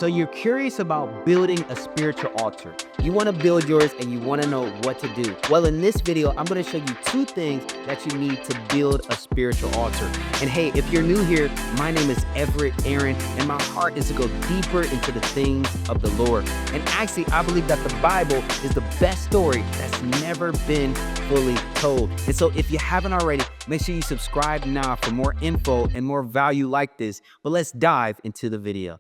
So you're curious about building a spiritual altar. You want to build yours and you want to know what to do. Well, in this video, I'm going to show you 2 things that you need to build a spiritual altar. And hey, if you're new here, my name is Everett Aaron, and my heart is to go deeper into the things of the Lord. And actually, I believe that the Bible is the best story that's never been fully told. And so if you haven't already, make sure you subscribe now for more info and more value like this. But let's dive into the video.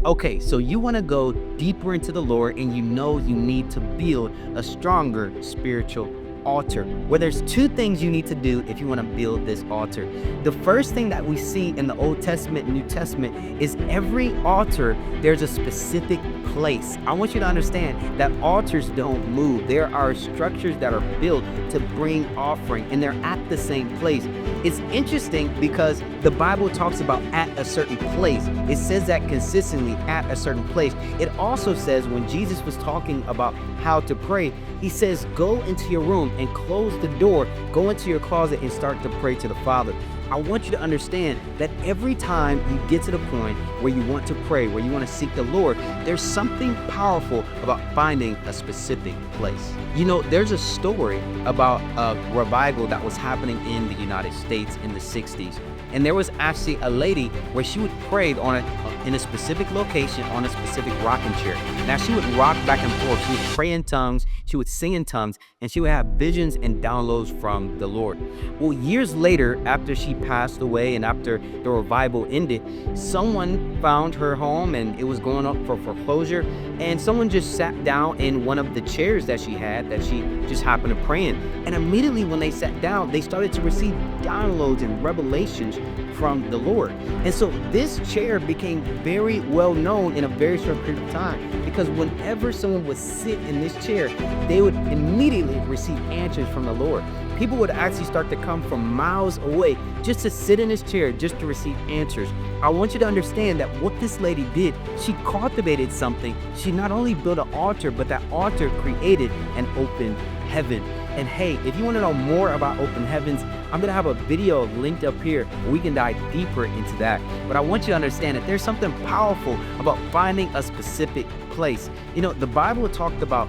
Okay, so you want to go deeper into the Lord, and you know you need to build a stronger spiritual altar. Well, there's 2 things you need to do if you want to build this altar. The first thing that we see in the Old Testament and New Testament is every altar, there's a specific place. I want you to understand that altars don't move. There are structures that are built to bring offering, and they're at the same place. It's interesting because the Bible talks about at a certain place. It says that consistently at a certain place. It also says when Jesus was talking about how to pray, he says, go into your room and close the door, go into your closet and start to pray to the Father. I want you to understand that every time you get to the point where you want to pray, where you want to seek the Lord, there's something powerful about finding a specific place. You know, there's a story about a revival that was happening in the United States in the 60s. And there was actually a lady where she would pray in a specific location on a specific rocking chair. Now, she would rock back and forth. She would pray in tongues, she would sing in tongues, and she would have visions and downloads from the Lord. Well, years later, after she passed away and after the revival ended, someone found her home and it was going up for foreclosure. And someone just sat down in one of the chairs that she had that she just happened to pray in. And immediately when they sat down, they started to receive downloads and revelations from the Lord. And so this chair became very well known in a very short period of time, because whenever someone would sit in this chair, they would immediately receive answers from the Lord. People would actually start to come from miles away just to sit in this chair, just to receive answers. I want you to understand that what this lady did, she cultivated something. She not only built an altar, but that altar created an open heaven. And hey, if you want to know more about open heavens, I'm going to have a video linked up here where we can dive deeper into that. But I want you to understand that there's something powerful about finding a specific place. You know, the Bible talked about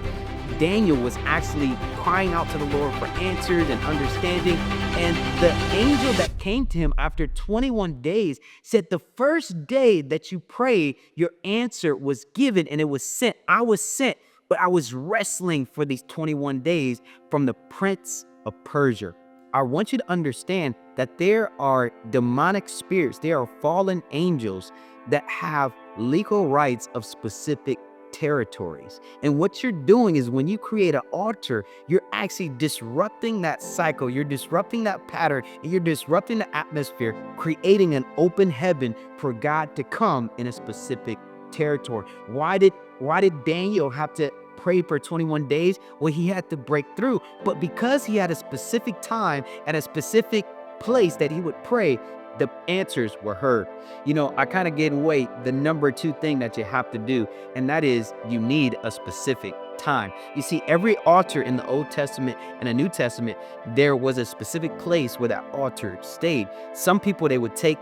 Daniel was actually crying out to the Lord for answers and understanding. And the angel that came to him after 21 days said, the first day that you prayed, your answer was given and it was sent. I was sent, but I was wrestling for these 21 days from the prince of Persia. I want you to understand that there are demonic spirits, there are fallen angels that have legal rights of specific territories. And what you're doing is when you create an altar, you're actually disrupting that cycle, you're disrupting that pattern, and you're disrupting the atmosphere, creating an open heaven for God to come in a specific territory. Why did Daniel have to pray for 21 days? Well, he had to break through, but because he had a specific time and a specific place that he would pray, the answers were heard. You know, I kind of gave away the number 2 thing that you have to do, and that is you need a specific time. You see, every altar in the Old Testament and the New Testament, there was a specific place where that altar stayed. Some people, they would take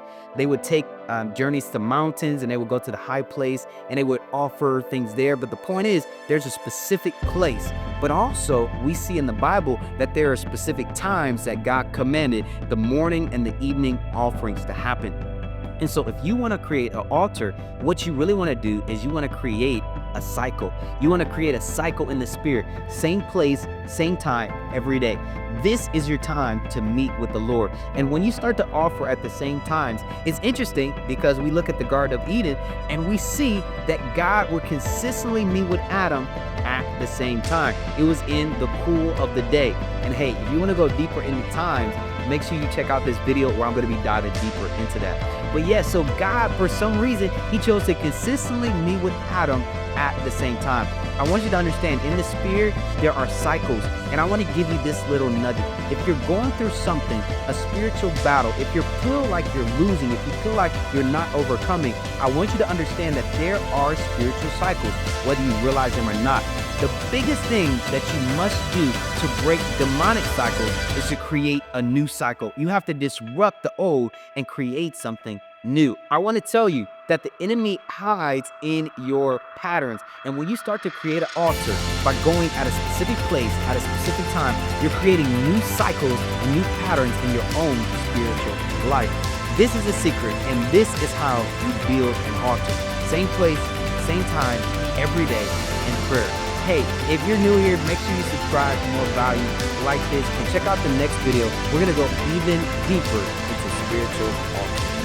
journeys to mountains, and they would go to the high place and they would offer things there. But the point is, there's a specific place. But also, we see in the Bible that there are specific times that God commanded the morning and the evening offerings to happen. And so if you want to create an altar, what you really want to do is you want to create a cycle. You want to create a cycle in the spirit, same place, same time, every day. This is your time to meet with the Lord. And when you start to offer at the same times, it's interesting because we look at the Garden of Eden and we see that God would consistently meet with Adam at the same time. It was in the cool of the day. And hey, if you want to go deeper into times, make sure you check out this video where I'm going to be diving deeper into that. But yeah, so God, for some reason, he chose to consistently meet with Adam at the same time. I want you to understand, in the spirit, there are cycles. And I want to give you this little nugget. If you're going through something, a spiritual battle, if you feel like you're losing, if you feel like you're not overcoming, I want you to understand that there are spiritual cycles, whether you realize them or not. The biggest thing that you must do to break demonic cycles is to create a new cycle. You have to disrupt the old and create something new. I want to tell you that the enemy hides in your patterns. And when you start to create an altar by going at a specific place at a specific time, you're creating new cycles and new patterns in your own spiritual life. This is a secret, and this is how you build an altar. Same place, same time, every day in prayer. Hey, if you're new here, make sure you subscribe for more value like this, and check out the next video. We're going to go even deeper into spiritual altars.